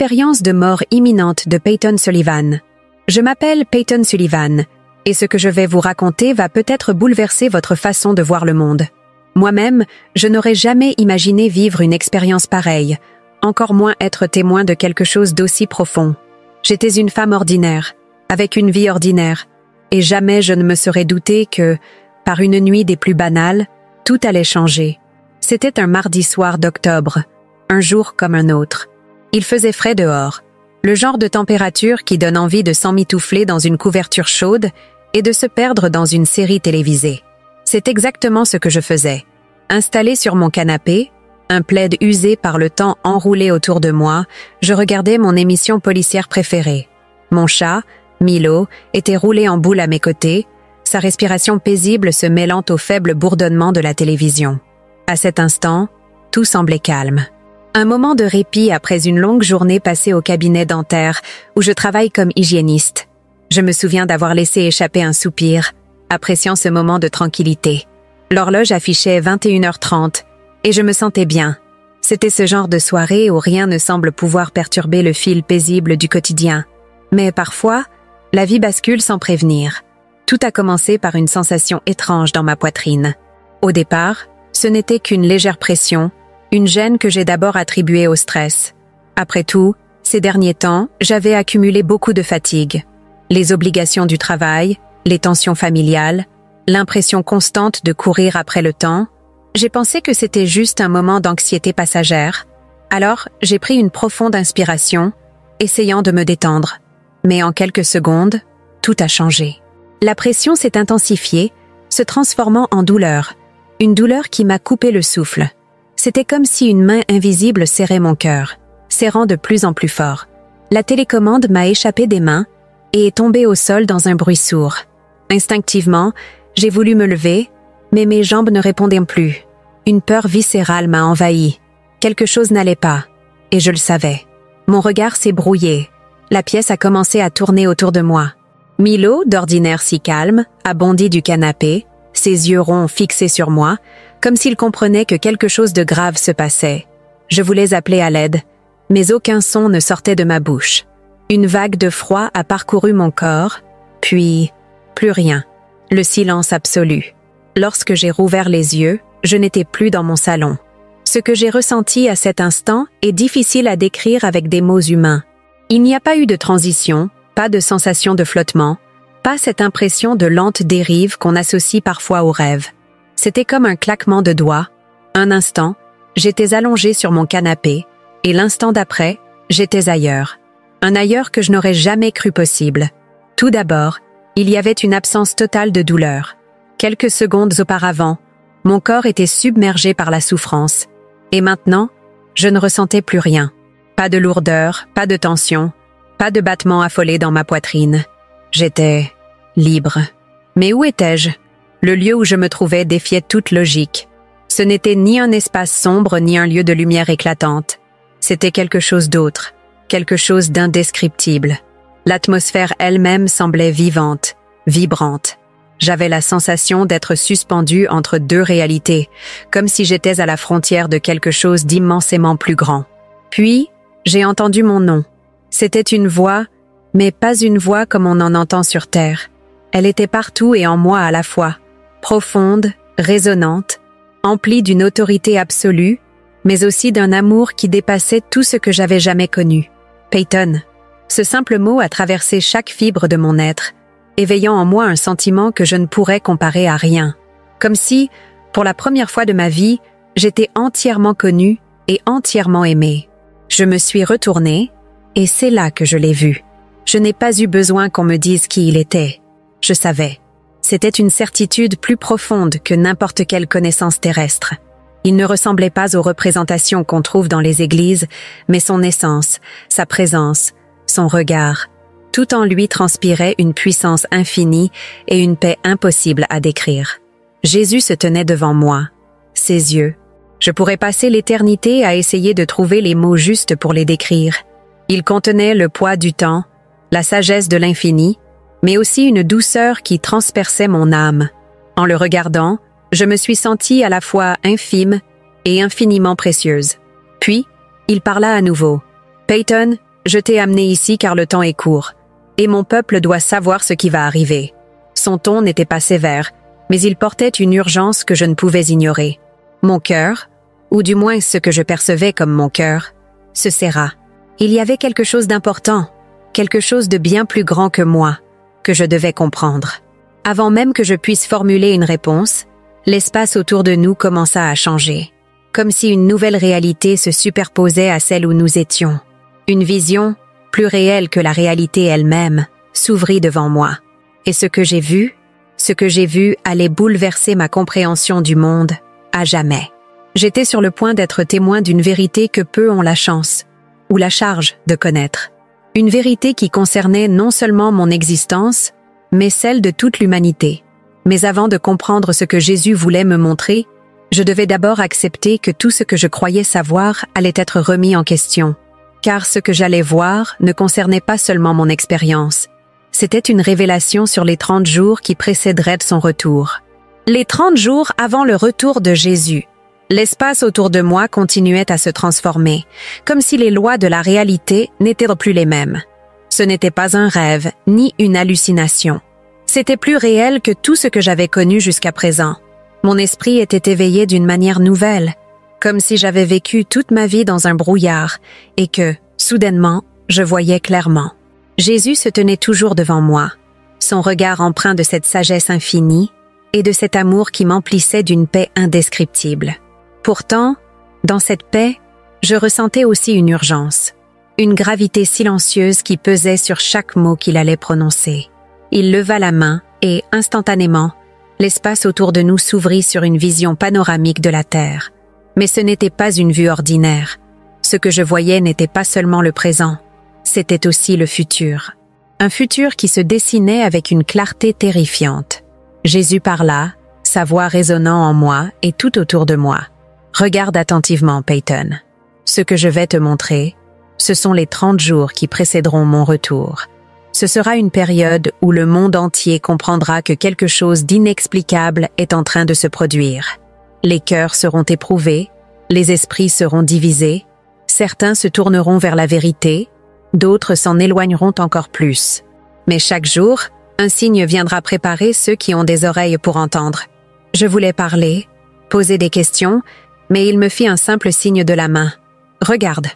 L'expérience de mort imminente de Peyton Sullivan. Je m'appelle Peyton Sullivan, et ce que je vais vous raconter va peut-être bouleverser votre façon de voir le monde. Moi-même, je n'aurais jamais imaginé vivre une expérience pareille, encore moins être témoin de quelque chose d'aussi profond. J'étais une femme ordinaire, avec une vie ordinaire, et jamais je ne me serais douté que, par une nuit des plus banales, tout allait changer. C'était un mardi soir d'octobre, un jour comme un autre. Il faisait frais dehors, le genre de température qui donne envie de s'emmitoufler dans une couverture chaude et de se perdre dans une série télévisée. C'est exactement ce que je faisais. Installée sur mon canapé, un plaid usé par le temps enroulé autour de moi, je regardais mon émission policière préférée. Mon chat, Milo, était roulé en boule à mes côtés, sa respiration paisible se mêlant au faible bourdonnement de la télévision. À cet instant, tout semblait calme. Un moment de répit après une longue journée passée au cabinet dentaire où je travaille comme hygiéniste. Je me souviens d'avoir laissé échapper un soupir, appréciant ce moment de tranquillité. L'horloge affichait 21h30 et je me sentais bien. C'était ce genre de soirée où rien ne semble pouvoir perturber le fil paisible du quotidien. Mais parfois, la vie bascule sans prévenir. Tout a commencé par une sensation étrange dans ma poitrine. Au départ, ce n'était qu'une légère pression, une gêne que j'ai d'abord attribuée au stress. Après tout, ces derniers temps, j'avais accumulé beaucoup de fatigue. Les obligations du travail, les tensions familiales, l'impression constante de courir après le temps. J'ai pensé que c'était juste un moment d'anxiété passagère. Alors, j'ai pris une profonde inspiration, essayant de me détendre. Mais en quelques secondes, tout a changé. La pression s'est intensifiée, se transformant en douleur. Une douleur qui m'a coupé le souffle. C'était comme si une main invisible serrait mon cœur, serrant de plus en plus fort. La télécommande m'a échappé des mains et est tombée au sol dans un bruit sourd. Instinctivement, j'ai voulu me lever, mais mes jambes ne répondaient plus. Une peur viscérale m'a envahi. Quelque chose n'allait pas, et je le savais. Mon regard s'est brouillé. La pièce a commencé à tourner autour de moi. Milo, d'ordinaire si calme, a bondi du canapé, ses yeux ronds fixés sur moi, comme s'il comprenait que quelque chose de grave se passait. Je voulais appeler à l'aide, mais aucun son ne sortait de ma bouche. Une vague de froid a parcouru mon corps, puis plus rien. Le silence absolu. Lorsque j'ai rouvert les yeux, je n'étais plus dans mon salon. Ce que j'ai ressenti à cet instant est difficile à décrire avec des mots humains. Il n'y a pas eu de transition, pas de sensation de flottement, pas cette impression de lente dérive qu'on associe parfois au rêve. C'était comme un claquement de doigts. Un instant, j'étais allongée sur mon canapé, et l'instant d'après, j'étais ailleurs. Un ailleurs que je n'aurais jamais cru possible. Tout d'abord, il y avait une absence totale de douleur. Quelques secondes auparavant, mon corps était submergé par la souffrance. Et maintenant, je ne ressentais plus rien. Pas de lourdeur, pas de tension, pas de battement affolé dans ma poitrine. J'étais libre. Mais où étais-je? Le lieu où je me trouvais défiait toute logique. Ce n'était ni un espace sombre ni un lieu de lumière éclatante. C'était quelque chose d'autre, quelque chose d'indescriptible. L'atmosphère elle-même semblait vivante, vibrante. J'avais la sensation d'être suspendue entre deux réalités, comme si j'étais à la frontière de quelque chose d'immensément plus grand. Puis, j'ai entendu mon nom. C'était une voix, mais pas une voix comme on en entend sur Terre. Elle était partout et en moi à la fois, profonde, résonnante, emplie d'une autorité absolue, mais aussi d'un amour qui dépassait tout ce que j'avais jamais connu. Peyton. Ce simple mot a traversé chaque fibre de mon être, éveillant en moi un sentiment que je ne pourrais comparer à rien. Comme si, pour la première fois de ma vie, j'étais entièrement connue et entièrement aimée. Je me suis retournée, et c'est là que je l'ai vu. Je n'ai pas eu besoin qu'on me dise qui il était. Je savais. C'était une certitude plus profonde que n'importe quelle connaissance terrestre. Il ne ressemblait pas aux représentations qu'on trouve dans les églises, mais son essence, sa présence, son regard. Tout en lui transpirait une puissance infinie et une paix impossible à décrire. Jésus se tenait devant moi. Ses yeux. Je pourrais passer l'éternité à essayer de trouver les mots justes pour les décrire. Il contenait le poids du temps, la sagesse de l'infini, mais aussi une douceur qui transperçait mon âme. En le regardant, je me suis sentie à la fois infime et infiniment précieuse. Puis, il parla à nouveau. « Peyton, Je t'ai amené ici car le temps est court, et mon peuple doit savoir ce qui va arriver. » Son ton n'était pas sévère, mais il portait une urgence que je ne pouvais ignorer. Mon cœur, ou du moins ce que je percevais comme mon cœur, se serra. Il y avait quelque chose d'important, quelque chose de bien plus grand que moi, que je devais comprendre. Avant même que je puisse formuler une réponse, l'espace autour de nous commença à changer, comme si une nouvelle réalité se superposait à celle où nous étions. Une vision, plus réelle que la réalité elle-même, s'ouvrit devant moi. Et ce que j'ai vu allait bouleverser ma compréhension du monde à jamais. J'étais sur le point d'être témoin d'une vérité que peu ont la chance, ou la charge de connaître. Une vérité qui concernait non seulement mon existence, mais celle de toute l'humanité. Mais avant de comprendre ce que Jésus voulait me montrer, je devais d'abord accepter que tout ce que je croyais savoir allait être remis en question. Car ce que j'allais voir ne concernait pas seulement mon expérience. C'était une révélation sur les 30 jours qui précéderaient de son retour. Les 30 jours avant le retour de Jésus. L'espace autour de moi continuait à se transformer, comme si les lois de la réalité n'étaient plus les mêmes. Ce n'était pas un rêve, ni une hallucination. C'était plus réel que tout ce que j'avais connu jusqu'à présent. Mon esprit était éveillé d'une manière nouvelle, comme si j'avais vécu toute ma vie dans un brouillard et que, soudainement, je voyais clairement. Jésus se tenait toujours devant moi, son regard empreint de cette sagesse infinie et de cet amour qui m'emplissait d'une paix indescriptible. Pourtant, dans cette paix, je ressentais aussi une urgence, une gravité silencieuse qui pesait sur chaque mot qu'il allait prononcer. Il leva la main et, instantanément, l'espace autour de nous s'ouvrit sur une vision panoramique de la Terre. Mais ce n'était pas une vue ordinaire. Ce que je voyais n'était pas seulement le présent, c'était aussi le futur. Un futur qui se dessinait avec une clarté terrifiante. Jésus parla, sa voix résonnant en moi et tout autour de moi. « Regarde attentivement, Peyton. Ce que je vais te montrer, ce sont les 30 jours qui précéderont mon retour. Ce sera une période où le monde entier comprendra que quelque chose d'inexplicable est en train de se produire. Les cœurs seront éprouvés, les esprits seront divisés, certains se tourneront vers la vérité, d'autres s'en éloigneront encore plus. Mais chaque jour, un signe viendra préparer ceux qui ont des oreilles pour entendre. Je voulais parler, poser des questions, mais il me fit un simple signe de la main. « Regarde !»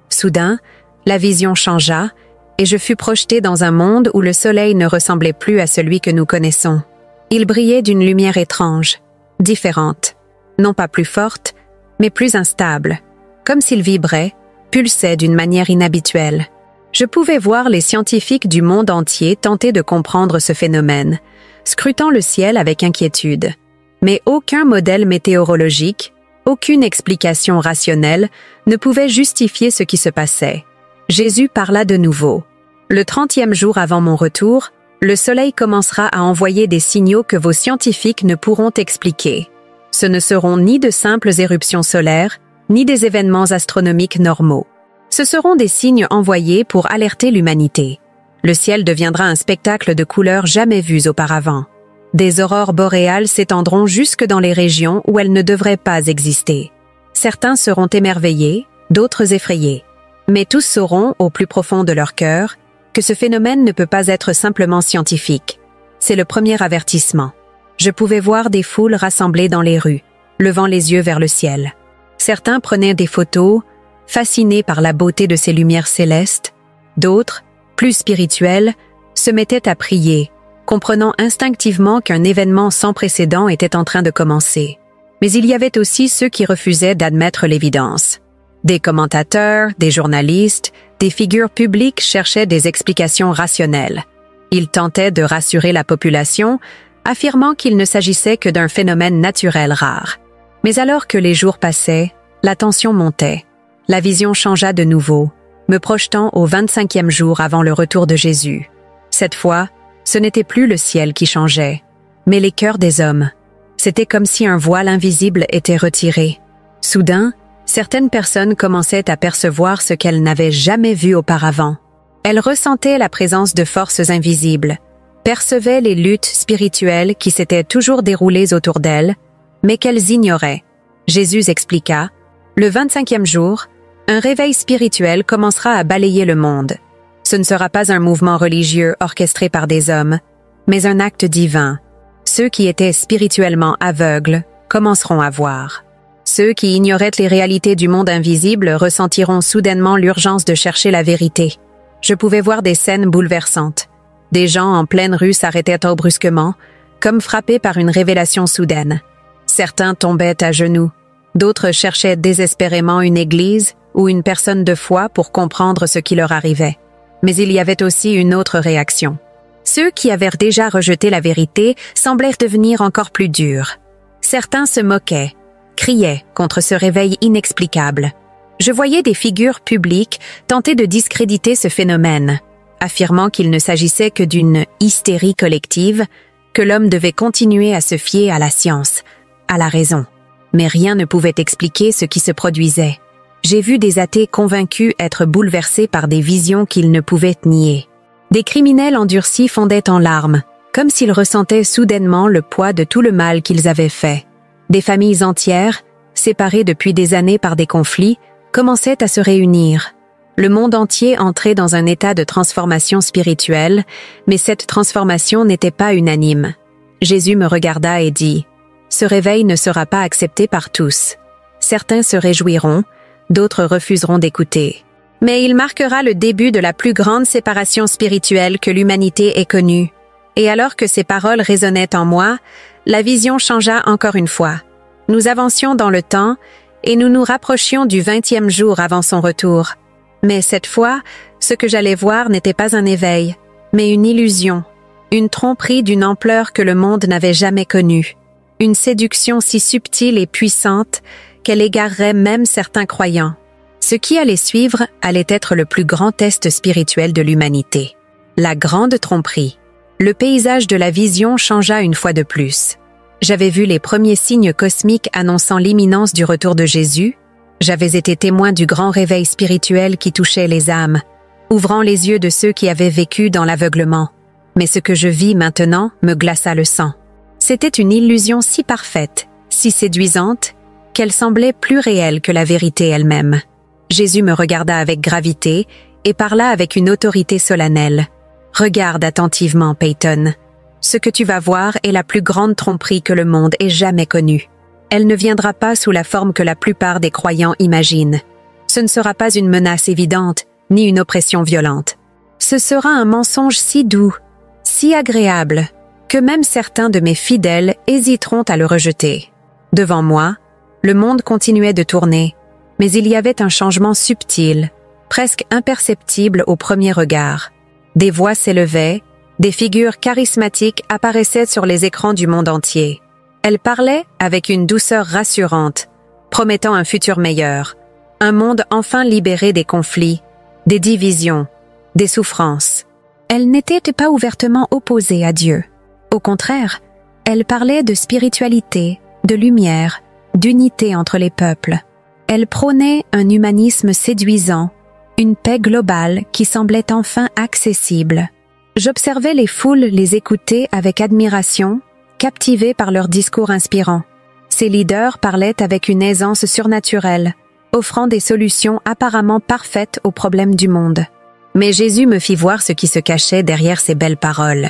Soudain, la vision changea et je fus projeté dans un monde où le soleil ne ressemblait plus à celui que nous connaissons. Il brillait d'une lumière étrange, différente, non pas plus forte, mais plus instable, comme s'il vibrait, pulsait d'une manière inhabituelle. Je pouvais voir les scientifiques du monde entier tenter de comprendre ce phénomène, scrutant le ciel avec inquiétude. Mais aucun modèle météorologique, aucune explication rationnelle ne pouvait justifier ce qui se passait. Jésus parla de nouveau. Le 30e jour avant mon retour, le soleil commencera à envoyer des signaux que vos scientifiques ne pourront expliquer. Ce ne seront ni de simples éruptions solaires, ni des événements astronomiques normaux. Ce seront des signes envoyés pour alerter l'humanité. Le ciel deviendra un spectacle de couleurs jamais vues auparavant. Des aurores boréales s'étendront jusque dans les régions où elles ne devraient pas exister. Certains seront émerveillés, d'autres effrayés. Mais tous sauront, au plus profond de leur cœur, que ce phénomène ne peut pas être simplement scientifique. C'est le premier avertissement. Je pouvais voir des foules rassemblées dans les rues, levant les yeux vers le ciel. Certains prenaient des photos, fascinés par la beauté de ces lumières célestes. D'autres, plus spirituels, se mettaient à prier, comprenant instinctivement qu'un événement sans précédent était en train de commencer. Mais il y avait aussi ceux qui refusaient d'admettre l'évidence. Des commentateurs, des journalistes, des figures publiques cherchaient des explications rationnelles. Ils tentaient de rassurer la population, affirmant qu'il ne s'agissait que d'un phénomène naturel rare. Mais alors que les jours passaient, la tension montait. La vision changea de nouveau, me projetant au 25e jour avant le retour de Jésus. Cette fois, ce n'était plus le ciel qui changeait, mais les cœurs des hommes. C'était comme si un voile invisible était retiré. Soudain, certaines personnes commençaient à percevoir ce qu'elles n'avaient jamais vu auparavant. Elles ressentaient la présence de forces invisibles, percevaient les luttes spirituelles qui s'étaient toujours déroulées autour d'elles, mais qu'elles ignoraient. Jésus expliqua, « Le 25e jour, Un réveil spirituel commencera à balayer le monde. Ce ne sera pas un mouvement religieux orchestré par des hommes, mais un acte divin. Ceux qui étaient spirituellement aveugles commenceront à voir. Ceux qui ignoraient les réalités du monde invisible ressentiront soudainement l'urgence de chercher la vérité. Je pouvais voir des scènes bouleversantes. Des gens en pleine rue s'arrêtaient brusquement, comme frappés par une révélation soudaine. Certains tombaient à genoux, d'autres cherchaient désespérément une église ou une personne de foi pour comprendre ce qui leur arrivait. Mais il y avait aussi une autre réaction. Ceux qui avaient déjà rejeté la vérité semblaient devenir encore plus durs. Certains se moquaient, criaient contre ce réveil inexplicable. Je voyais des figures publiques tenter de discréditer ce phénomène, affirmant qu'il ne s'agissait que d'une hystérie collective, que l'homme devait continuer à se fier à la science, à la raison. Mais rien ne pouvait expliquer ce qui se produisait. J'ai vu des athées convaincus être bouleversés par des visions qu'ils ne pouvaient nier. Des criminels endurcis fondaient en larmes, comme s'ils ressentaient soudainement le poids de tout le mal qu'ils avaient fait. Des familles entières, séparées depuis des années par des conflits, commençaient à se réunir. Le monde entier entrait dans un état de transformation spirituelle, mais cette transformation n'était pas unanime. Jésus me regarda et dit « Ce réveil ne sera pas accepté par tous. Certains se réjouiront, d'autres refuseront d'écouter. Mais il marquera le début de la plus grande séparation spirituelle que l'humanité ait connue. Et alors que ces paroles résonnaient en moi, la vision changea encore une fois. Nous avancions dans le temps et nous nous rapprochions du 20e jour avant son retour. Mais cette fois, ce que j'allais voir n'était pas un éveil, mais une illusion, une tromperie d'une ampleur que le monde n'avait jamais connue, une séduction si subtile et puissante qu'elle égarerait même certains croyants. Ce qui allait suivre allait être le plus grand test spirituel de l'humanité. La grande tromperie. Le paysage de la vision changea une fois de plus. J'avais vu les premiers signes cosmiques annonçant l'imminence du retour de Jésus. J'avais été témoin du grand réveil spirituel qui touchait les âmes, ouvrant les yeux de ceux qui avaient vécu dans l'aveuglement. Mais ce que je vis maintenant me glaça le sang. C'était une illusion si parfaite, si séduisante, qu'elle semblait plus réelle que la vérité elle-même. Jésus me regarda avec gravité et parla avec une autorité solennelle. « Regarde attentivement, Peyton. Ce que tu vas voir est la plus grande tromperie que le monde ait jamais connue. Elle ne viendra pas sous la forme que la plupart des croyants imaginent. Ce ne sera pas une menace évidente, ni une oppression violente. Ce sera un mensonge si doux, si agréable, que même certains de mes fidèles hésiteront à le rejeter. Devant moi, le monde continuait de tourner, mais il y avait un changement subtil, presque imperceptible au premier regard. Des voix s'élevaient, des figures charismatiques apparaissaient sur les écrans du monde entier. Elles parlaient avec une douceur rassurante, promettant un futur meilleur, un monde enfin libéré des conflits, des divisions, des souffrances. Elles n'étaient pas ouvertement opposées à Dieu. Au contraire, elles parlaient de spiritualité, de lumière, d'unité entre les peuples. Elles prônaient un humanisme séduisant, une paix globale qui semblait enfin accessible. J'observais les foules les écouter avec admiration, captivés par leurs discours inspirants. Ces leaders parlaient avec une aisance surnaturelle, offrant des solutions apparemment parfaites aux problèmes du monde. Mais Jésus me fit voir ce qui se cachait derrière ces belles paroles.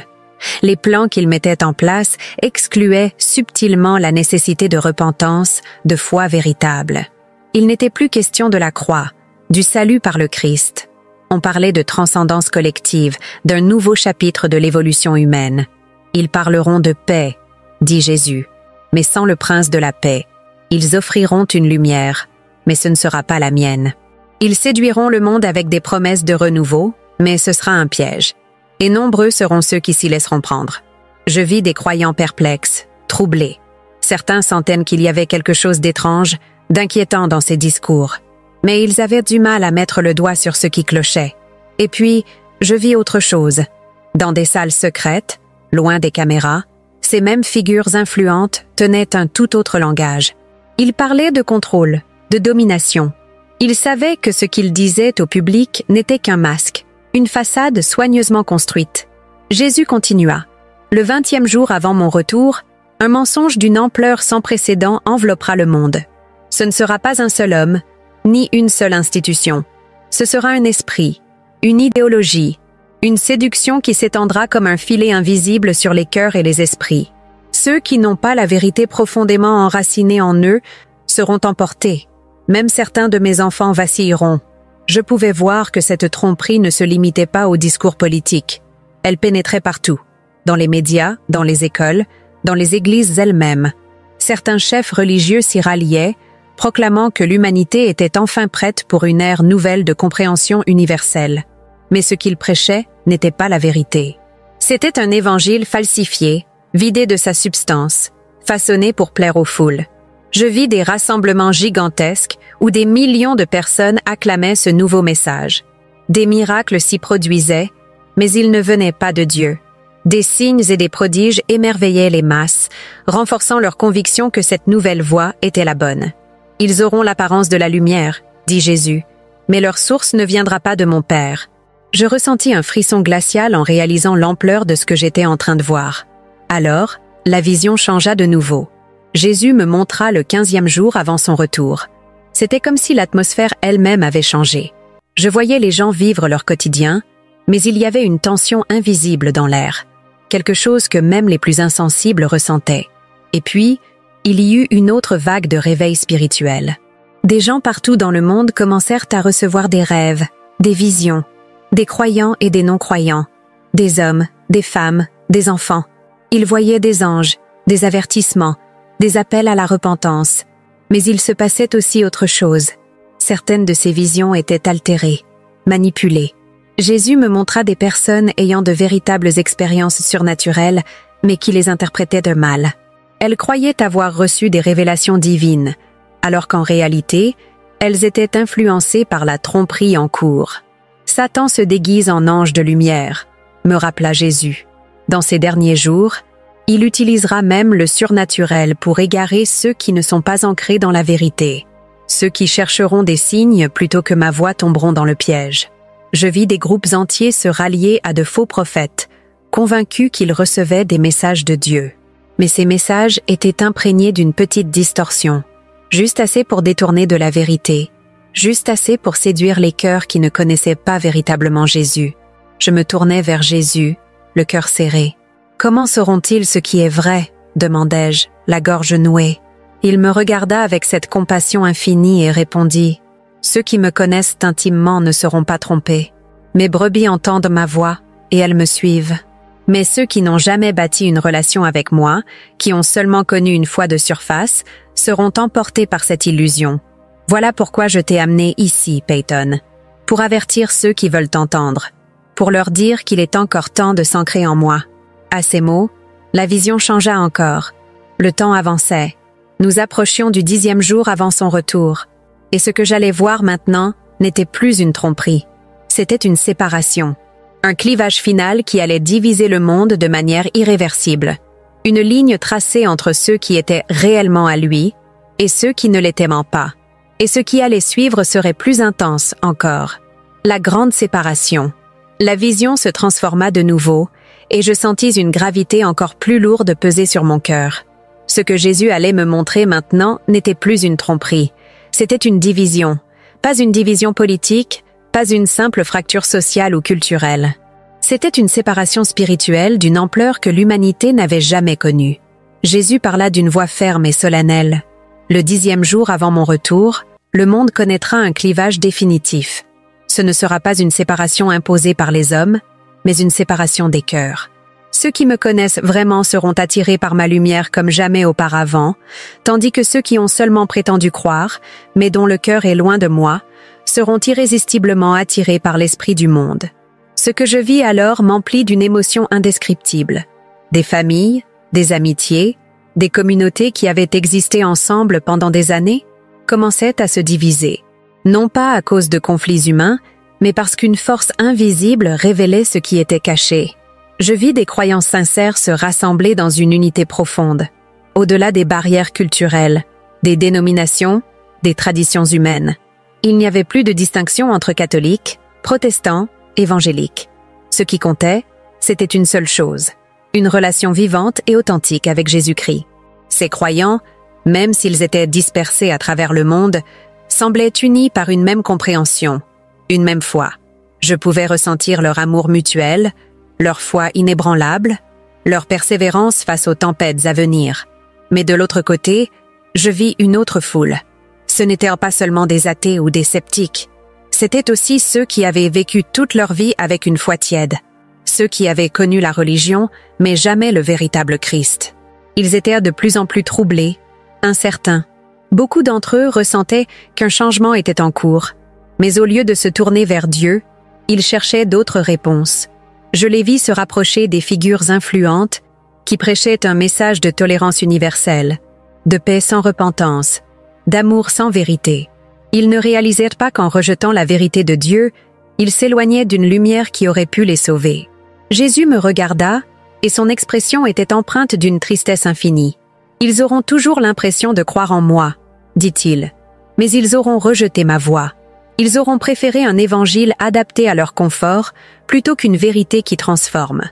Les plans qu'il mettait en place excluaient subtilement la nécessité de repentance, de foi véritable. Il n'était plus question de la croix, du salut par le Christ. On parlait de transcendance collective, d'un nouveau chapitre de l'évolution humaine. Ils parleront de paix, dit Jésus, mais sans le prince de la paix. Ils offriront une lumière, mais ce ne sera pas la mienne. Ils séduiront le monde avec des promesses de renouveau, mais ce sera un piège. Et nombreux seront ceux qui s'y laisseront prendre. Je vis des croyants perplexes, troublés. Certains sentaient qu'il y avait quelque chose d'étrange, d'inquiétant dans ces discours. Mais ils avaient du mal à mettre le doigt sur ce qui clochait. Et puis, je vis autre chose. Dans des salles secrètes, loin des caméras, ces mêmes figures influentes tenaient un tout autre langage. Ils parlaient de contrôle, de domination. Ils savaient que ce qu'ils disaient au public n'était qu'un masque, une façade soigneusement construite. Jésus continua. Le 20e jour avant mon retour, un mensonge d'une ampleur sans précédent enveloppera le monde. Ce ne sera pas un seul homme, ni une seule institution. Ce sera un esprit, une idéologie, une séduction qui s'étendra comme un filet invisible sur les cœurs et les esprits. Ceux qui n'ont pas la vérité profondément enracinée en eux seront emportés. Même certains de mes enfants vacilleront. Je pouvais voir que cette tromperie ne se limitait pas au discours politique. Elle pénétrait partout, dans les médias, dans les écoles, dans les églises elles-mêmes. Certains chefs religieux s'y ralliaient, proclamant que l'humanité était enfin prête pour une ère nouvelle de compréhension universelle. Mais ce qu'ils prêchaient n'était pas la vérité. C'était un évangile falsifié, vidé de sa substance, façonné pour plaire aux foules. Je vis des rassemblements gigantesques où des millions de personnes acclamaient ce nouveau message. Des miracles s'y produisaient, mais ils ne venaient pas de Dieu. Des signes et des prodiges émerveillaient les masses, renforçant leur conviction que cette nouvelle voie était la bonne. Ils auront l'apparence de la lumière, dit Jésus, mais leur source ne viendra pas de mon Père. Je ressentis un frisson glacial en réalisant l'ampleur de ce que j'étais en train de voir. Alors, la vision changea de nouveau. Jésus me montra le 15e jour avant son retour. C'était comme si l'atmosphère elle-même avait changé. Je voyais les gens vivre leur quotidien, mais il y avait une tension invisible dans l'air, quelque chose que même les plus insensibles ressentaient. Et puis, il y eut une autre vague de réveil spirituel. Des gens partout dans le monde commencèrent à recevoir des rêves, des visions, des croyants et des non-croyants, des hommes, des femmes, des enfants. Ils voyaient des anges, des avertissements, des appels à la repentance. Mais il se passait aussi autre chose. Certaines de ces visions étaient altérées, manipulées. Jésus me montra des personnes ayant de véritables expériences surnaturelles, mais qui les interprétaient de mal. Elles croyaient avoir reçu des révélations divines, alors qu'en réalité, elles étaient influencées par la tromperie en cours. Satan se déguise en ange de lumière, me rappela Jésus. Dans ces derniers jours, il utilisera même le surnaturel pour égarer ceux qui ne sont pas ancrés dans la vérité. Ceux qui chercheront des signes plutôt que ma voix tomberont dans le piège. Je vis des groupes entiers se rallier à de faux prophètes, convaincus qu'ils recevaient des messages de Dieu. Mais ces messages étaient imprégnés d'une petite distorsion, juste assez pour détourner de la vérité, juste assez pour séduire les cœurs qui ne connaissaient pas véritablement Jésus. Je me tournai vers Jésus, le cœur serré. « Comment sauront-ils ce qui est vrai ?» demandai-je, la gorge nouée. Il me regarda avec cette compassion infinie et répondit « Ceux qui me connaissent intimement ne seront pas trompés. Mes brebis entendent ma voix et elles me suivent. Mais ceux qui n'ont jamais bâti une relation avec moi, qui ont seulement connu une foi de surface, seront emportés par cette illusion. Voilà pourquoi je t'ai amené ici, Peyton, pour avertir ceux qui veulent t'entendre, pour leur dire qu'il est encore temps de s'ancrer en moi. » À ces mots, la vision changea encore. Le temps avançait. Nous approchions du 10e jour avant son retour. Et ce que j'allais voir maintenant n'était plus une tromperie. C'était une séparation. Un clivage final qui allait diviser le monde de manière irréversible. Une ligne tracée entre ceux qui étaient réellement à lui et ceux qui ne l'étaient pas. Et ce qui allait suivre serait plus intense encore. La grande séparation. La vision se transforma de nouveau et je sentis une gravité encore plus lourde peser sur mon cœur. Ce que Jésus allait me montrer maintenant n'était plus une tromperie. C'était une division. Pas une division politique, pas une simple fracture sociale ou culturelle. C'était une séparation spirituelle d'une ampleur que l'humanité n'avait jamais connue. Jésus parla d'une voix ferme et solennelle. Le 10e jour avant mon retour, le monde connaîtra un clivage définitif. Ce ne sera pas une séparation imposée par les hommes, mais une séparation des cœurs. Ceux qui me connaissent vraiment seront attirés par ma lumière comme jamais auparavant, tandis que ceux qui ont seulement prétendu croire, mais dont le cœur est loin de moi, seront irrésistiblement attirés par l'esprit du monde. Ce que je vis alors m'emplit d'une émotion indescriptible. Des familles, des amitiés, des communautés qui avaient existé ensemble pendant des années, commençaient à se diviser. Non pas à cause de conflits humains, mais parce qu'une force invisible révélait ce qui était caché. Je vis des croyants sincères se rassembler dans une unité profonde, au-delà des barrières culturelles, des dénominations, des traditions humaines. Il n'y avait plus de distinction entre catholiques, protestants, évangéliques. Ce qui comptait, c'était une seule chose, une relation vivante et authentique avec Jésus-Christ. Ces croyants, même s'ils étaient dispersés à travers le monde, semblaient unis par une même compréhension, une même foi. Je pouvais ressentir leur amour mutuel, leur foi inébranlable, leur persévérance face aux tempêtes à venir. Mais de l'autre côté, je vis une autre foule. Ce n'étaient pas seulement des athées ou des sceptiques. C'étaient aussi ceux qui avaient vécu toute leur vie avec une foi tiède. Ceux qui avaient connu la religion, mais jamais le véritable Christ. Ils étaient de plus en plus troublés, incertains. Beaucoup d'entre eux ressentaient qu'un changement était en cours, mais au lieu de se tourner vers Dieu, ils cherchaient d'autres réponses. Je les vis se rapprocher des figures influentes qui prêchaient un message de tolérance universelle, de paix sans repentance, d'amour sans vérité. Ils ne réalisèrent pas qu'en rejetant la vérité de Dieu, ils s'éloignaient d'une lumière qui aurait pu les sauver. Jésus me regarda, et son expression était empreinte d'une tristesse infinie. « Ils auront toujours l'impression de croire en moi, dit-il, mais ils auront rejeté ma voix. Ils auront préféré un évangile adapté à leur confort plutôt qu'une vérité qui transforme.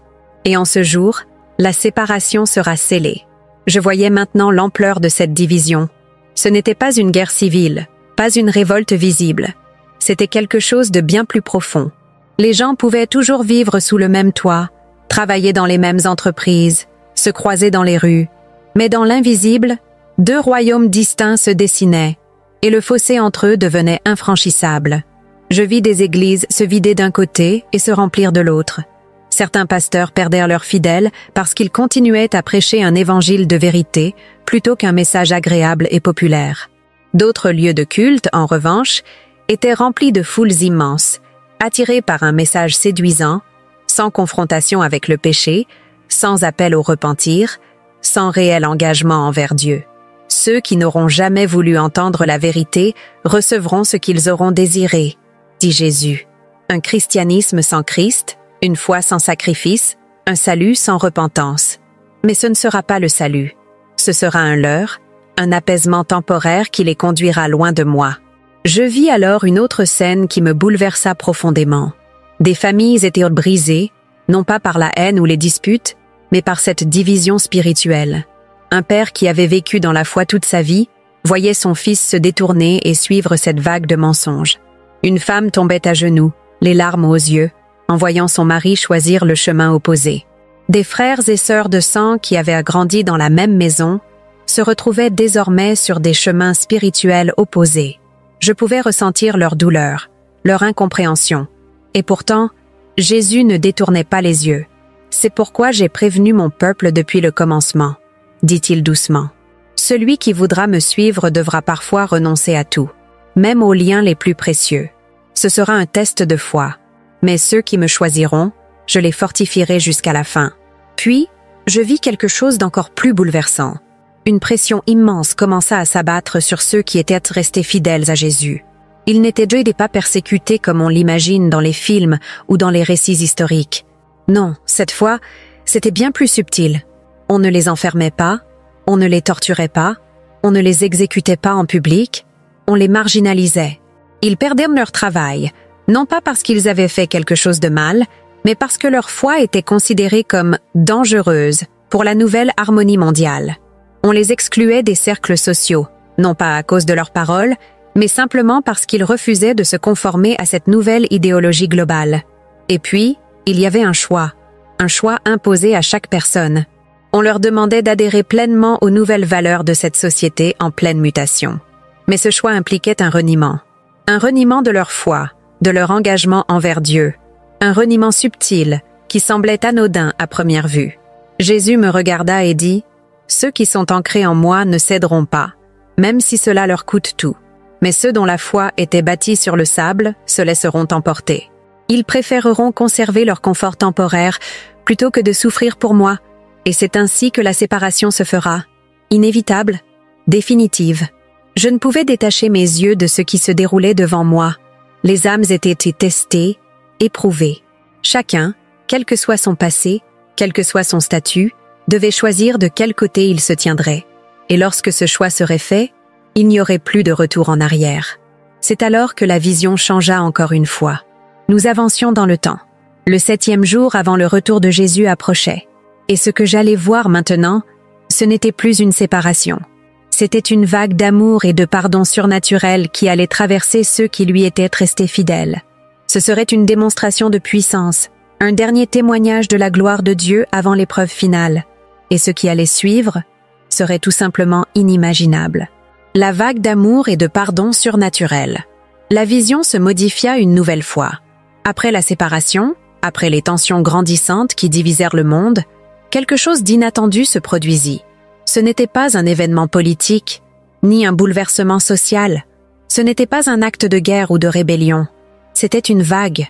Et en ce jour, la séparation sera scellée. » Je voyais maintenant l'ampleur de cette division. Ce n'était pas une guerre civile, pas une révolte visible. C'était quelque chose de bien plus profond. Les gens pouvaient toujours vivre sous le même toit, travailler dans les mêmes entreprises, se croiser dans les rues. Mais dans l'invisible, deux royaumes distincts se dessinaient, et le fossé entre eux devenait infranchissable. Je vis des églises se vider d'un côté et se remplir de l'autre. Certains pasteurs perdèrent leurs fidèles parce qu'ils continuaient à prêcher un évangile de vérité plutôt qu'un message agréable et populaire. D'autres lieux de culte, en revanche, étaient remplis de foules immenses, attirés par un message séduisant, sans confrontation avec le péché, sans appel au repentir, sans réel engagement envers Dieu. Ceux qui n'auront jamais voulu entendre la vérité recevront ce qu'ils auront désiré, dit Jésus. Un christianisme sans Christ, une foi sans sacrifice, un salut sans repentance. Mais ce ne sera pas le salut. Ce sera un leurre, un apaisement temporaire qui les conduira loin de moi. Je vis alors une autre scène qui me bouleversa profondément. Des familles étaient brisées, non pas par la haine ou les disputes, mais par cette division spirituelle. Un père qui avait vécu dans la foi toute sa vie voyait son fils se détourner et suivre cette vague de mensonges. Une femme tombait à genoux, les larmes aux yeux, en voyant son mari choisir le chemin opposé. Des frères et sœurs de sang qui avaient grandi dans la même maison se retrouvaient désormais sur des chemins spirituels opposés. Je pouvais ressentir leur douleur, leur incompréhension. Et pourtant, Jésus ne détournait pas les yeux. « C'est pourquoi j'ai prévenu mon peuple depuis le commencement », dit-il doucement. « Celui qui voudra me suivre devra parfois renoncer à tout, même aux liens les plus précieux. Ce sera un test de foi. Mais ceux qui me choisiront, je les fortifierai jusqu'à la fin. » Puis, je vis quelque chose d'encore plus bouleversant. Une pression immense commença à s'abattre sur ceux qui étaient restés fidèles à Jésus. Ils n'étaient pas persécutés comme on l'imagine dans les films ou dans les récits historiques. Non, cette fois, c'était bien plus subtil. On ne les enfermait pas, on ne les torturait pas, on ne les exécutait pas en public, on les marginalisait. Ils perdèrent leur travail, non pas parce qu'ils avaient fait quelque chose de mal, mais parce que leur foi était considérée comme dangereuse pour la nouvelle harmonie mondiale. On les excluait des cercles sociaux, non pas à cause de leurs paroles, mais simplement parce qu'ils refusaient de se conformer à cette nouvelle idéologie globale. Et puis, il y avait un choix imposé à chaque personne. On leur demandait d'adhérer pleinement aux nouvelles valeurs de cette société en pleine mutation. Mais ce choix impliquait un reniement de leur foi, de leur engagement envers Dieu, un reniement subtil qui semblait anodin à première vue. Jésus me regarda et dit « Ceux qui sont ancrés en moi ne céderont pas, même si cela leur coûte tout. Mais ceux dont la foi était bâtie sur le sable se laisseront emporter. Ils préféreront conserver leur confort temporaire plutôt que de souffrir pour moi. Et c'est ainsi que la séparation se fera. Inévitable, définitive. Je ne pouvais détacher mes yeux de ce qui se déroulait devant moi. Les âmes étaient testées, éprouvées. Chacun, quel que soit son passé, quel que soit son statut, devait choisir de quel côté il se tiendrait. Et lorsque ce choix serait fait, il n'y aurait plus de retour en arrière. C'est alors que la vision changea encore une fois. Nous avancions dans le temps. Le 7e jour avant le retour de Jésus approchait. Et ce que j'allais voir maintenant, ce n'était plus une séparation. C'était une vague d'amour et de pardon surnaturel qui allait traverser ceux qui lui étaient restés fidèles. Ce serait une démonstration de puissance, un dernier témoignage de la gloire de Dieu avant l'épreuve finale. Et ce qui allait suivre serait tout simplement inimaginable. La vague d'amour et de pardon surnaturel. La vision se modifia une nouvelle fois. Après la séparation, après les tensions grandissantes qui divisèrent le monde, quelque chose d'inattendu se produisit. Ce n'était pas un événement politique, ni un bouleversement social. Ce n'était pas un acte de guerre ou de rébellion. C'était une vague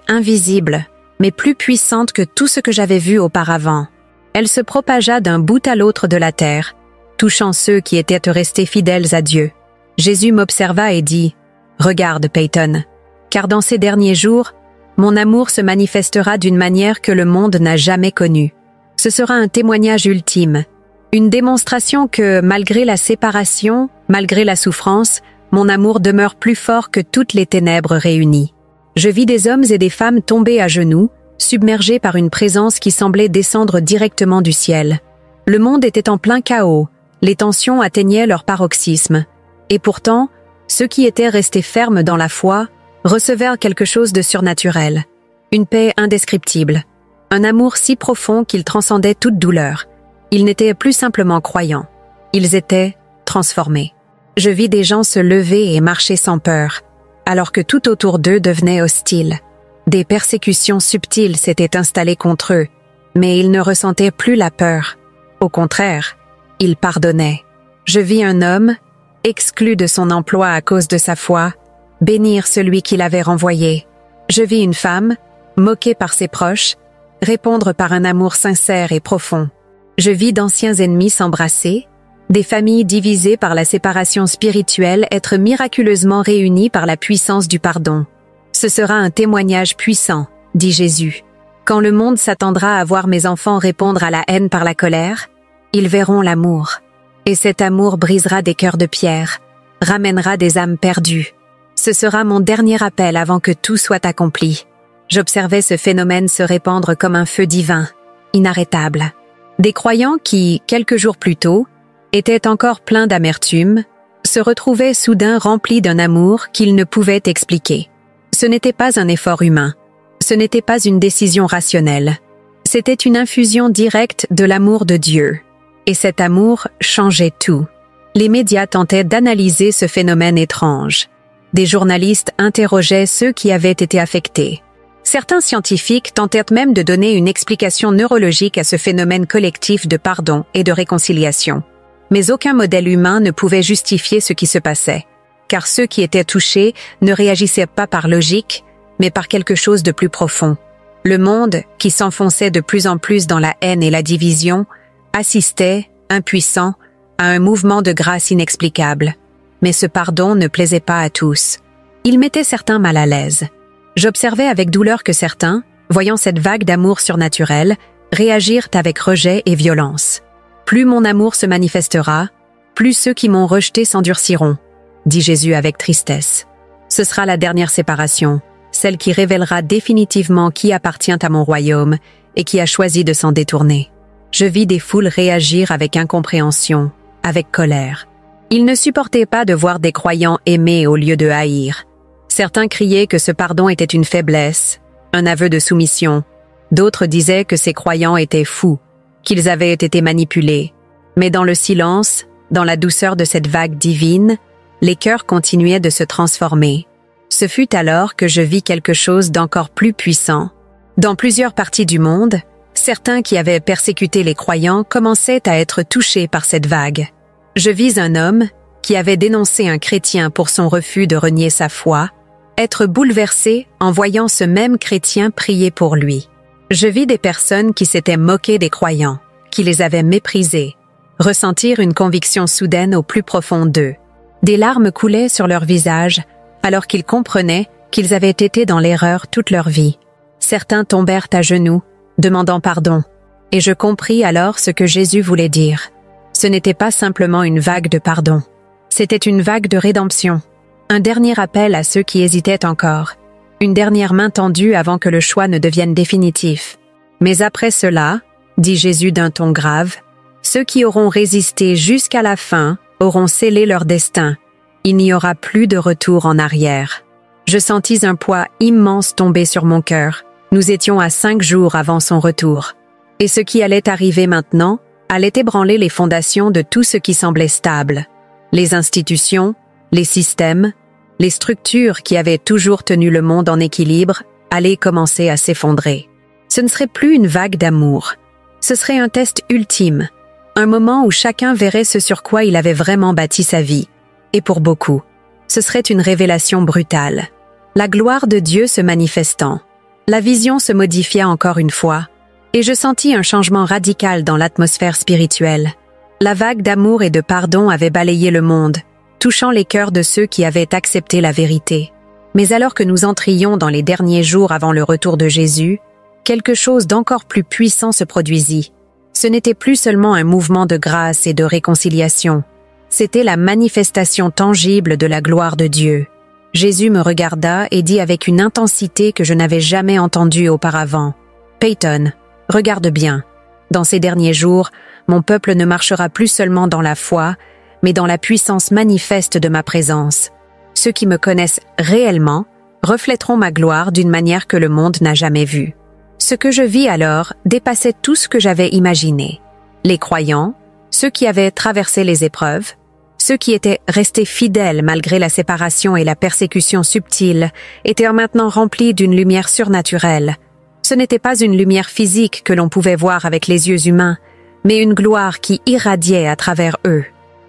invisible, mais plus puissante que tout ce que j'avais vu auparavant. Elle se propagea d'un bout à l'autre de la terre, touchant ceux qui étaient restés fidèles à Dieu. Jésus m'observa et dit « Regarde, Peyton, car dans ces derniers jours, mon amour se manifestera d'une manière que le monde n'a jamais connue. Ce sera un témoignage ultime, une démonstration que, malgré la séparation, malgré la souffrance, mon amour demeure plus fort que toutes les ténèbres réunies. Je vis des hommes et des femmes tomber à genoux, submergés par une présence qui semblait descendre directement du ciel. Le monde était en plein chaos, les tensions atteignaient leur paroxysme. Et pourtant, ceux qui étaient restés fermes dans la foi recevèrent quelque chose de surnaturel, une paix indescriptible, un amour si profond qu'il transcendait toute douleur. Ils n'étaient plus simplement croyants, ils étaient transformés. Je vis des gens se lever et marcher sans peur, alors que tout autour d'eux devenait hostile. Des persécutions subtiles s'étaient installées contre eux, mais ils ne ressentaient plus la peur. Au contraire, ils pardonnaient. Je vis un homme, exclu de son emploi à cause de sa foi, bénir celui qui l'avait renvoyé. Je vis une femme, moquée par ses proches, répondre par un amour sincère et profond. Je vis d'anciens ennemis s'embrasser, des familles divisées par la séparation spirituelle être miraculeusement réunies par la puissance du pardon. Ce sera un témoignage puissant, dit Jésus. Quand le monde s'attendra à voir mes enfants répondre à la haine par la colère, ils verront l'amour. Et cet amour brisera des cœurs de pierre, ramènera des âmes perdues. Ce sera mon dernier appel avant que tout soit accompli. J'observais ce phénomène se répandre comme un feu divin, inarrêtable. Des croyants qui, quelques jours plus tôt, étaient encore pleins d'amertume, se retrouvaient soudain remplis d'un amour qu'ils ne pouvaient expliquer. Ce n'était pas un effort humain, ce n'était pas une décision rationnelle, c'était une infusion directe de l'amour de Dieu. Et cet amour changeait tout. Les médias tentaient d'analyser ce phénomène étrange. Des journalistes interrogeaient ceux qui avaient été affectés. Certains scientifiques tentèrent même de donner une explication neurologique à ce phénomène collectif de pardon et de réconciliation. Mais aucun modèle humain ne pouvait justifier ce qui se passait, car ceux qui étaient touchés ne réagissaient pas par logique, mais par quelque chose de plus profond. Le monde, qui s'enfonçait de plus en plus dans la haine et la division, assistait, impuissant, à un mouvement de grâce inexplicable. Mais ce pardon ne plaisait pas à tous. Il mettait certains mal à l'aise. J'observais avec douleur que certains, voyant cette vague d'amour surnaturel, réagirent avec rejet et violence. Plus mon amour se manifestera, plus ceux qui m'ont rejeté s'endurciront, dit Jésus avec tristesse. Ce sera la dernière séparation, celle qui révélera définitivement qui appartient à mon royaume et qui a choisi de s'en détourner. Je vis des foules réagir avec incompréhension, avec colère. Ils ne supportaient pas de voir des croyants aimer au lieu de haïr. Certains criaient que ce pardon était une faiblesse, un aveu de soumission. D'autres disaient que ces croyants étaient fous, qu'ils avaient été manipulés. Mais dans le silence, dans la douceur de cette vague divine, les cœurs continuaient de se transformer. Ce fut alors que je vis quelque chose d'encore plus puissant. Dans plusieurs parties du monde, certains qui avaient persécuté les croyants commençaient à être touchés par cette vague. Je vis un homme qui avait dénoncé un chrétien pour son refus de renier sa foi, être bouleversé en voyant ce même chrétien prier pour lui. Je vis des personnes qui s'étaient moquées des croyants, qui les avaient méprisés, ressentir une conviction soudaine au plus profond d'eux. Des larmes coulaient sur leur visage alors qu'ils comprenaient qu'ils avaient été dans l'erreur toute leur vie. Certains tombèrent à genoux, demandant pardon, et je compris alors ce que Jésus voulait dire. Ce n'était pas simplement une vague de pardon, c'était une vague de rédemption. Un dernier appel à ceux qui hésitaient encore, une dernière main tendue avant que le choix ne devienne définitif. Mais après cela, dit Jésus d'un ton grave, Ceux qui auront résisté jusqu'à la fin auront scellé leur destin. Il n'y aura plus de retour en arrière. Je sentis un poids immense tomber sur mon cœur. Nous étions à 5 jours avant son retour. Et ce qui allait arriver maintenant allait ébranler les fondations de tout ce qui semblait stable. Les institutions, les systèmes, les structures qui avaient toujours tenu le monde en équilibre allaient commencer à s'effondrer. Ce ne serait plus une vague d'amour. Ce serait un test ultime, un moment où chacun verrait ce sur quoi il avait vraiment bâti sa vie. Et pour beaucoup, ce serait une révélation brutale. La gloire de Dieu se manifestant. La vision se modifia encore une fois, et je sentis un changement radical dans l'atmosphère spirituelle. La vague d'amour et de pardon avait balayé le monde, touchant les cœurs de ceux qui avaient accepté la vérité. Mais alors que nous entrions dans les derniers jours avant le retour de Jésus, quelque chose d'encore plus puissant se produisit. Ce n'était plus seulement un mouvement de grâce et de réconciliation, c'était la manifestation tangible de la gloire de Dieu. Jésus me regarda et dit avec une intensité que je n'avais jamais entendue auparavant. « Peyton, regarde bien. Dans ces derniers jours, mon peuple ne marchera plus seulement dans la foi, mais dans la puissance manifeste de ma présence. Ceux qui me connaissent réellement reflèteront ma gloire d'une manière que le monde n'a jamais vue. » Ce que je vis alors dépassait tout ce que j'avais imaginé. Les croyants, ceux qui avaient traversé les épreuves, ceux qui étaient restés fidèles malgré la séparation et la persécution subtile, étaient maintenant remplis d'une lumière surnaturelle. Ce n'était pas une lumière physique que l'on pouvait voir avec les yeux humains, mais une gloire qui irradiait à travers eux.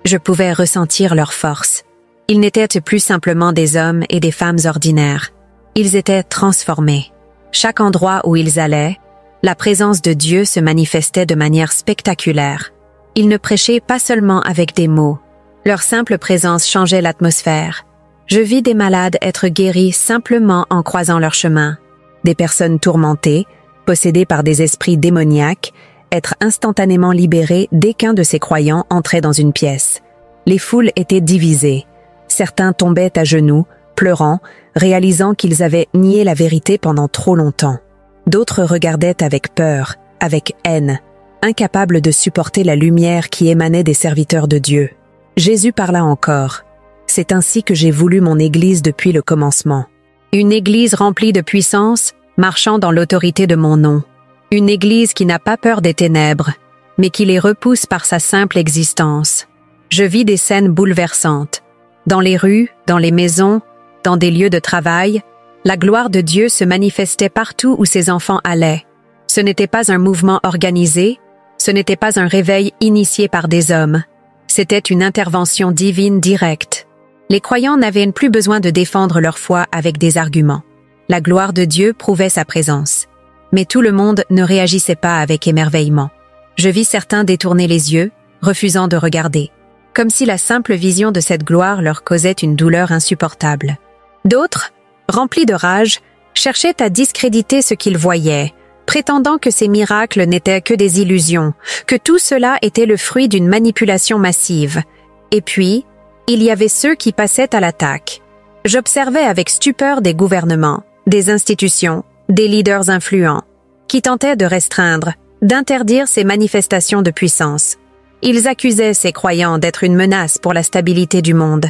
Je pouvais ressentir leur force. Ils n'étaient plus simplement des hommes et des femmes ordinaires. Ils étaient transformés. Chaque endroit où ils allaient, la présence de Dieu se manifestait de manière spectaculaire. Ils ne prêchaient pas seulement avec des mots. Leur simple présence changeait l'atmosphère. Je vis des malades être guéris simplement en croisant leur chemin. Des personnes tourmentées, possédées par des esprits démoniaques, être instantanément libérées dès qu'un de ces croyants entrait dans une pièce. Les foules étaient divisées. Certains tombaient à genoux, pleurant, réalisant qu'ils avaient nié la vérité pendant trop longtemps. D'autres regardaient avec peur, avec haine, incapables de supporter la lumière qui émanait des serviteurs de Dieu. Jésus parla encore. C'est ainsi que j'ai voulu mon Église depuis le commencement. Une Église remplie de puissance, marchant dans l'autorité de mon nom. Une Église qui n'a pas peur des ténèbres, mais qui les repousse par sa simple existence. Je vis des scènes bouleversantes. Dans les rues, dans les maisons, dans des lieux de travail, la gloire de Dieu se manifestait partout où ses enfants allaient. Ce n'était pas un mouvement organisé, ce n'était pas un réveil initié par des hommes. C'était une intervention divine directe. Les croyants n'avaient plus besoin de défendre leur foi avec des arguments. La gloire de Dieu prouvait sa présence. Mais tout le monde ne réagissait pas avec émerveillement. Je vis certains détourner les yeux, refusant de regarder, comme si la simple vision de cette gloire leur causait une douleur insupportable. D'autres, remplis de rage, cherchaient à discréditer ce qu'ils voyaient, prétendant que ces miracles n'étaient que des illusions, que tout cela était le fruit d'une manipulation massive. Et puis, il y avait ceux qui passaient à l'attaque. J'observais avec stupeur des gouvernements, des institutions, des leaders influents, qui tentaient de restreindre, d'interdire ces manifestations de puissance. Ils accusaient ces croyants d'être une menace pour la stabilité du monde.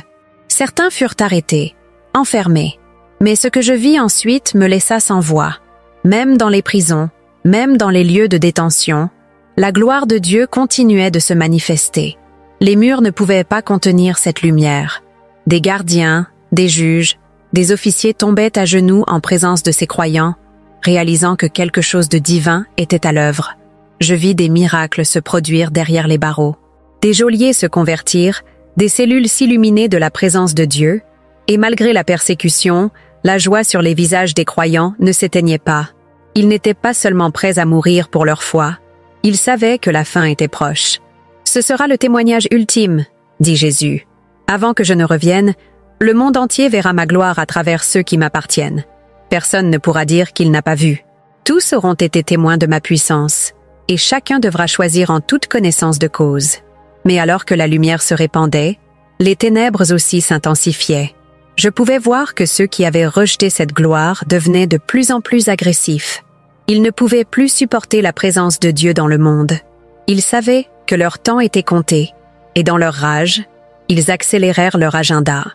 Certains furent arrêtés, enfermés. Mais ce que je vis ensuite me laissa sans voix. Même dans les prisons, même dans les lieux de détention, la gloire de Dieu continuait de se manifester. Les murs ne pouvaient pas contenir cette lumière. Des gardiens, des juges, des officiers tombaient à genoux en présence de ces croyants, réalisant que quelque chose de divin était à l'œuvre. Je vis des miracles se produire derrière les barreaux. Des geôliers se convertirent, des cellules s'illuminaient de la présence de Dieu, et malgré la persécution, la joie sur les visages des croyants ne s'éteignait pas. Ils n'étaient pas seulement prêts à mourir pour leur foi, ils savaient que la fin était proche. « Ce sera le témoignage ultime, » dit Jésus. « Avant que je ne revienne, le monde entier verra ma gloire à travers ceux qui m'appartiennent. Personne ne pourra dire qu'il n'a pas vu. Tous auront été témoins de ma puissance, et chacun devra choisir en toute connaissance de cause. Mais alors que la lumière se répandait, les ténèbres aussi s'intensifiaient. Je pouvais voir que ceux qui avaient rejeté cette gloire devenaient de plus en plus agressifs. Ils ne pouvaient plus supporter la présence de Dieu dans le monde. Ils savaient que leur temps était compté, et dans leur rage, ils accélérèrent leur agenda.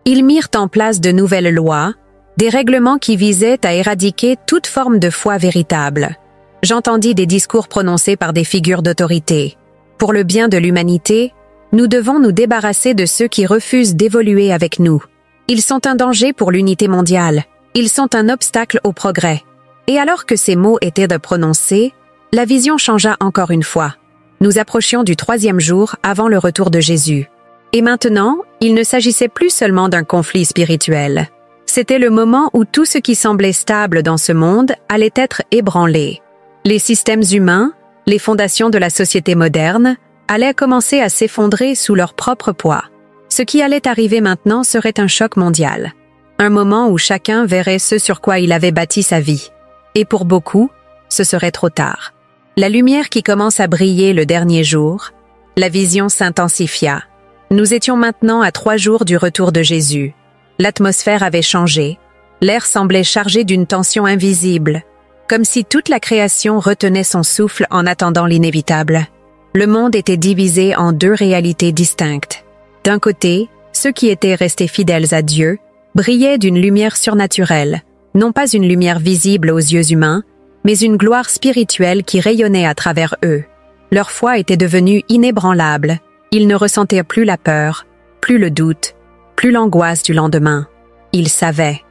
Ils mirent en place de nouvelles lois, des règlements qui visaient à éradiquer toute forme de foi véritable. J'entendis des discours prononcés par des figures d'autorité. Pour le bien de l'humanité, nous devons nous débarrasser de ceux qui refusent d'évoluer avec nous. Ils sont un danger pour l'unité mondiale. Ils sont un obstacle au progrès. Et alors que ces mots étaient de prononcer, la vision changea encore une fois. Nous approchions du 3e jour avant le retour de Jésus. Et maintenant, il ne s'agissait plus seulement d'un conflit spirituel. C'était le moment où tout ce qui semblait stable dans ce monde allait être ébranlé. Les systèmes humains, les fondations de la société moderne, allaient commencer à s'effondrer sous leur propre poids. Ce qui allait arriver maintenant serait un choc mondial. Un moment où chacun verrait ce sur quoi il avait bâti sa vie. Et pour beaucoup, ce serait trop tard. La lumière qui commence à briller le dernier jour, la vision s'intensifia. Nous étions maintenant à 3 jours du retour de Jésus. L'atmosphère avait changé. L'air semblait chargé d'une tension invisible, comme si toute la création retenait son souffle en attendant l'inévitable. Le monde était divisé en 2 réalités distinctes. D'un côté, ceux qui étaient restés fidèles à Dieu brillaient d'une lumière surnaturelle, non pas une lumière visible aux yeux humains, mais une gloire spirituelle qui rayonnait à travers eux. Leur foi était devenue inébranlable. Ils ne ressentaient plus la peur, plus le doute, plus l'angoisse du lendemain. Ils savaient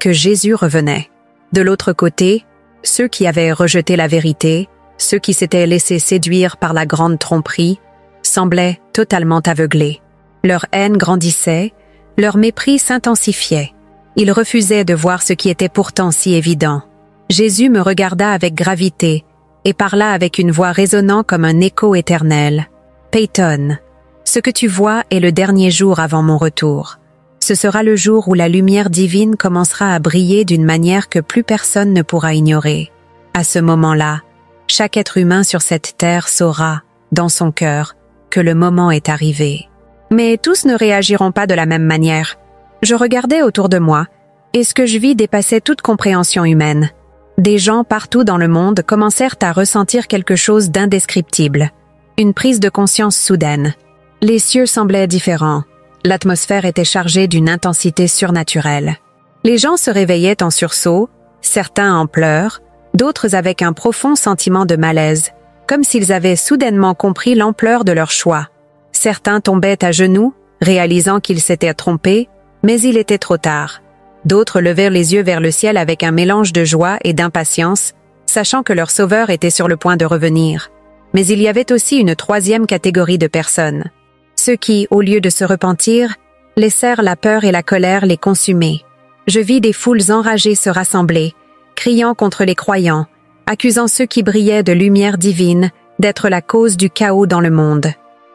que Jésus revenait. De l'autre côté, ceux qui avaient rejeté la vérité, ceux qui s'étaient laissés séduire par la grande tromperie, semblaient totalement aveuglés. Leur haine grandissait, leur mépris s'intensifiait. Ils refusaient de voir ce qui était pourtant si évident. Jésus me regarda avec gravité et parla avec une voix résonnant comme un écho éternel. Peyton, ce que tu vois est le dernier jour avant mon retour. Ce sera le jour où la lumière divine commencera à briller d'une manière que plus personne ne pourra ignorer. À ce moment-là, chaque être humain sur cette terre saura, dans son cœur, que le moment est arrivé. Mais tous ne réagiront pas de la même manière. Je regardais autour de moi, et ce que je vis dépassait toute compréhension humaine. Des gens partout dans le monde commencèrent à ressentir quelque chose d'indescriptible. Une prise de conscience soudaine. Les cieux semblaient différents. L'atmosphère était chargée d'une intensité surnaturelle. Les gens se réveillaient en sursaut, certains en pleurs, d'autres avec un profond sentiment de malaise, comme s'ils avaient soudainement compris l'ampleur de leur choix. Certains tombaient à genoux, réalisant qu'ils s'étaient trompés, mais il était trop tard. D'autres levèrent les yeux vers le ciel avec un mélange de joie et d'impatience, sachant que leur sauveur était sur le point de revenir. Mais il y avait aussi une 3e catégorie de personnes. Ceux qui, au lieu de se repentir, laissèrent la peur et la colère les consumer. Je vis des foules enragées se rassembler, criant contre les croyants, accusant ceux qui brillaient de lumière divine d'être la cause du chaos dans le monde.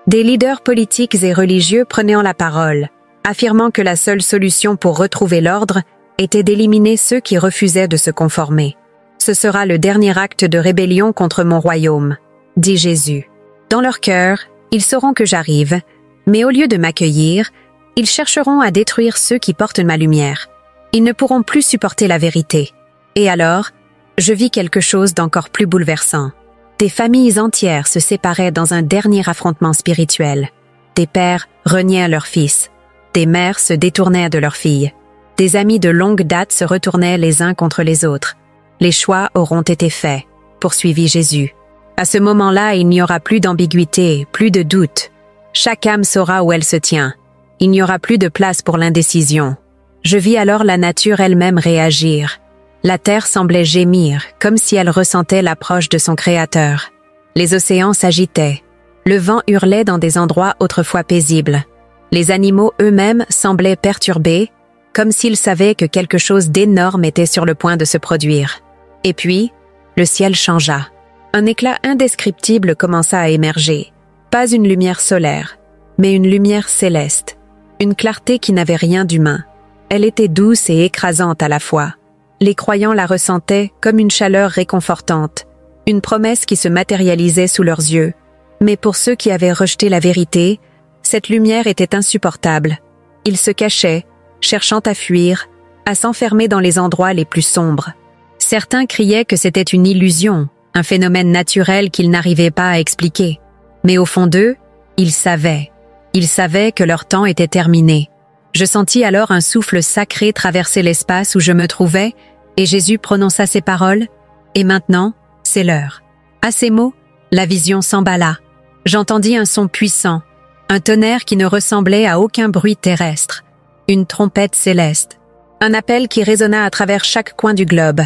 Des leaders politiques et religieux prenaient la parole, affirmant que la seule solution pour retrouver l'ordre était d'éliminer ceux qui refusaient de se conformer. Ce sera le dernier acte de rébellion contre mon royaume, dit Jésus. Dans leur cœur, ils sauront que j'arrive, mais au lieu de m'accueillir, ils chercheront à détruire ceux qui portent ma lumière. Ils ne pourront plus supporter la vérité. Et alors, je vis quelque chose d'encore plus bouleversant. Des familles entières se séparaient dans un dernier affrontement spirituel. Des pères reniaient leurs fils. Des mères se détournaient de leurs filles. Des amis de longue date se retournaient les uns contre les autres. Les choix auront été faits, poursuivit Jésus. À ce moment-là, il n'y aura plus d'ambiguïté, plus de doute. Chaque âme saura où elle se tient. Il n'y aura plus de place pour l'indécision. Je vis alors la nature elle-même réagir. La terre semblait gémir, comme si elle ressentait l'approche de son Créateur. Les océans s'agitaient. Le vent hurlait dans des endroits autrefois paisibles. Les animaux eux-mêmes semblaient perturbés, comme s'ils savaient que quelque chose d'énorme était sur le point de se produire. Et puis, le ciel changea. Un éclat indescriptible commença à émerger. Pas une lumière solaire, mais une lumière céleste. Une clarté qui n'avait rien d'humain. Elle était douce et écrasante à la fois. Les croyants la ressentaient comme une chaleur réconfortante, une promesse qui se matérialisait sous leurs yeux. Mais pour ceux qui avaient rejeté la vérité, cette lumière était insupportable. Ils se cachaient, cherchant à fuir, à s'enfermer dans les endroits les plus sombres. Certains criaient que c'était une illusion, un phénomène naturel qu'ils n'arrivaient pas à expliquer. Mais au fond d'eux, ils savaient. Ils savaient que leur temps était terminé. Je sentis alors un souffle sacré traverser l'espace où je me trouvais, et Jésus prononça ces paroles, « Et maintenant, c'est l'heure. » À ces mots, la vision s'emballa. J'entendis un son puissant, un tonnerre qui ne ressemblait à aucun bruit terrestre, une trompette céleste, un appel qui résonna à travers chaque coin du globe.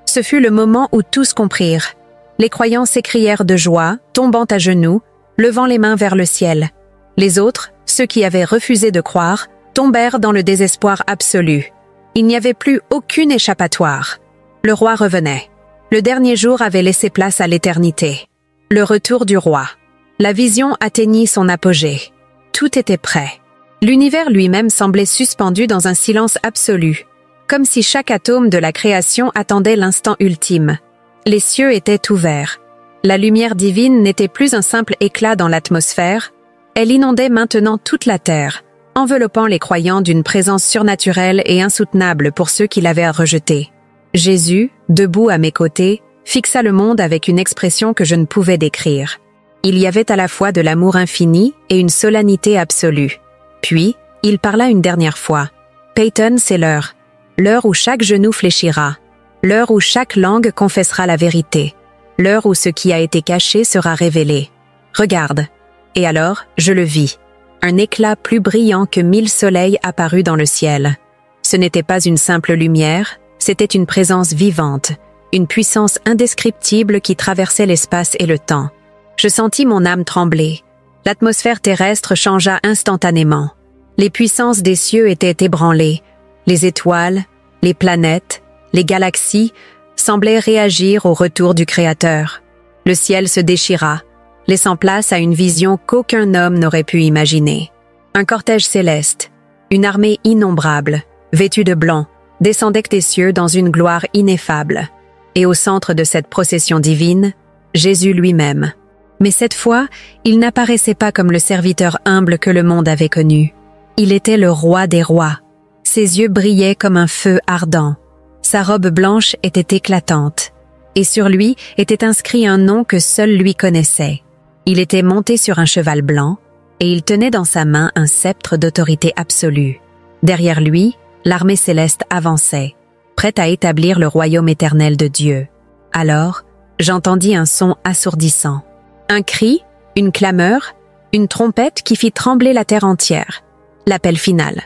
Ce fut le moment où tous comprirent. Les croyants s'écrièrent de joie, tombant à genoux, levant les mains vers le ciel. Les autres, ceux qui avaient refusé de croire, tombèrent dans le désespoir absolu. Il n'y avait plus aucune échappatoire. Le roi revenait. Le dernier jour avait laissé place à l'éternité. Le retour du roi. La vision atteignit son apogée. Tout était prêt. L'univers lui-même semblait suspendu dans un silence absolu, comme si chaque atome de la création attendait l'instant ultime. Les cieux étaient ouverts. La lumière divine n'était plus un simple éclat dans l'atmosphère, elle inondait maintenant toute la terre, enveloppant les croyants d'une présence surnaturelle et insoutenable pour ceux qui l'avaient rejeté. Jésus, debout à mes côtés, fixa le monde avec une expression que je ne pouvais décrire. Il y avait à la fois de l'amour infini et une solennité absolue. Puis, il parla une dernière fois. « Peyton, c'est l'heure. L'heure où chaque genou fléchira. L'heure où chaque langue confessera la vérité. L'heure où ce qui a été caché sera révélé. Regarde. » Et alors, je le vis. Un éclat plus brillant que 1000 soleils apparut dans le ciel. Ce n'était pas une simple lumière, c'était une présence vivante, une puissance indescriptible qui traversait l'espace et le temps. Je sentis mon âme trembler. L'atmosphère terrestre changea instantanément. Les puissances des cieux étaient ébranlées. Les étoiles, les planètes, les galaxies semblaient réagir au retour du Créateur. Le ciel se déchira, laissant place à une vision qu'aucun homme n'aurait pu imaginer. Un cortège céleste, une armée innombrable, vêtue de blanc, descendait des cieux dans une gloire ineffable. Et au centre de cette procession divine, Jésus lui-même. Mais cette fois, il n'apparaissait pas comme le serviteur humble que le monde avait connu. Il était le roi des rois. Ses yeux brillaient comme un feu ardent. Sa robe blanche était éclatante. Et sur lui était inscrit un nom que seul lui connaissait. Il était monté sur un cheval blanc, et il tenait dans sa main un sceptre d'autorité absolue. Derrière lui, l'armée céleste avançait, prête à établir le royaume éternel de Dieu. Alors, j'entendis un son assourdissant. Un cri, une clameur, une trompette qui fit trembler la terre entière. L'appel final.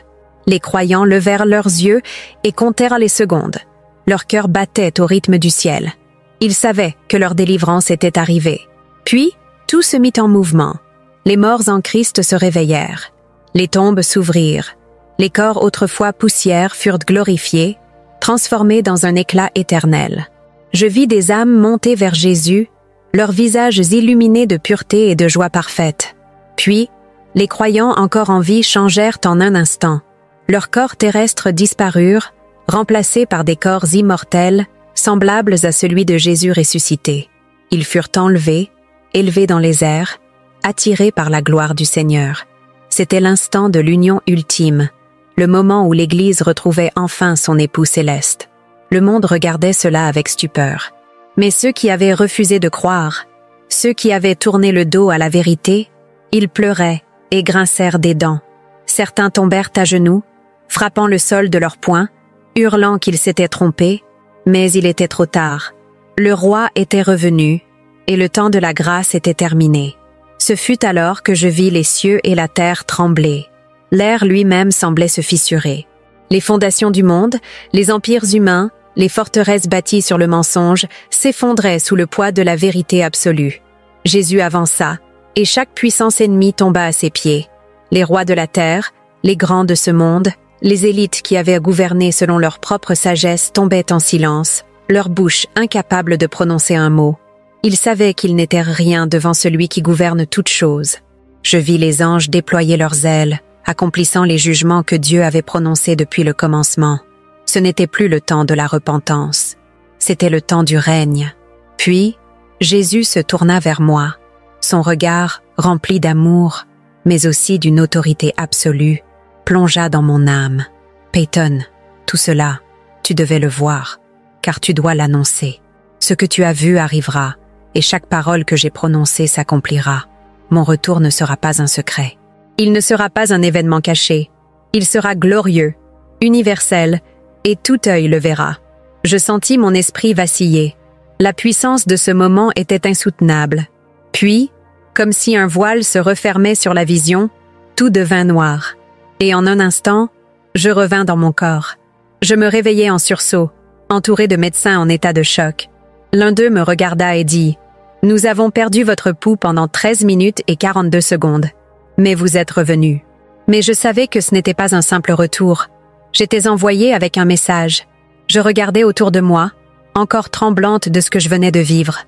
Les croyants levèrent leurs yeux et comptèrent les secondes. Leur cœur battait au rythme du ciel. Ils savaient que leur délivrance était arrivée. Puis, tout se mit en mouvement. Les morts en Christ se réveillèrent. Les tombes s'ouvrirent. Les corps autrefois poussière furent glorifiés, transformés dans un éclat éternel. Je vis des âmes monter vers Jésus, leurs visages illuminés de pureté et de joie parfaite. Puis, les croyants encore en vie changèrent en un instant. Leurs corps terrestres disparurent, remplacés par des corps immortels, semblables à celui de Jésus ressuscité. Ils furent enlevés, élevés dans les airs, attirés par la gloire du Seigneur. C'était l'instant de l'union ultime, le moment où l'Église retrouvait enfin son époux céleste. Le monde regardait cela avec stupeur. Mais ceux qui avaient refusé de croire, ceux qui avaient tourné le dos à la vérité, ils pleuraient et grincèrent des dents. Certains tombèrent à genoux, frappant le sol de leurs poings, hurlant qu'ils s'étaient trompés, mais il était trop tard. Le roi était revenu, et le temps de la grâce était terminé. Ce fut alors que je vis les cieux et la terre trembler. L'air lui-même semblait se fissurer. Les fondations du monde, les empires humains, les forteresses bâties sur le mensonge s'effondraient sous le poids de la vérité absolue. Jésus avança, et chaque puissance ennemie tomba à ses pieds. Les rois de la terre, les grands de ce monde, les élites qui avaient gouverné selon leur propre sagesse tombaient en silence, leur bouche incapable de prononcer un mot. Ils savaient qu'ils n'étaient rien devant celui qui gouverne toutes choses. Je vis les anges déployer leurs ailes, accomplissant les jugements que Dieu avait prononcés depuis le commencement. Ce n'était plus le temps de la repentance, c'était le temps du règne. Puis, Jésus se tourna vers moi. Son regard, rempli d'amour, mais aussi d'une autorité absolue, plongea dans mon âme. Peyton, tout cela, tu devais le voir, car tu dois l'annoncer. Ce que tu as vu arrivera, et chaque parole que j'ai prononcée s'accomplira. mon retour ne sera pas un secret. Il ne sera pas un événement caché. Il sera glorieux, universel, et tout œil le verra. Je sentis mon esprit vaciller. La puissance de ce moment était insoutenable. Puis, comme si un voile se refermait sur la vision, tout devint noir. Et en un instant, je revins dans mon corps. Je me réveillai en sursaut, entouré de médecins en état de choc. L'un d'eux me regarda et dit « Nous avons perdu votre pouls pendant 13 minutes et 42 secondes. Mais vous êtes revenu. » Mais je savais que ce n'était pas un simple retour. J'étais envoyée avec un message. Je regardais autour de moi, encore tremblante de ce que je venais de vivre.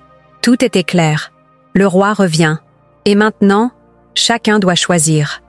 Tout était clair. Le roi revient. Et maintenant, chacun doit choisir.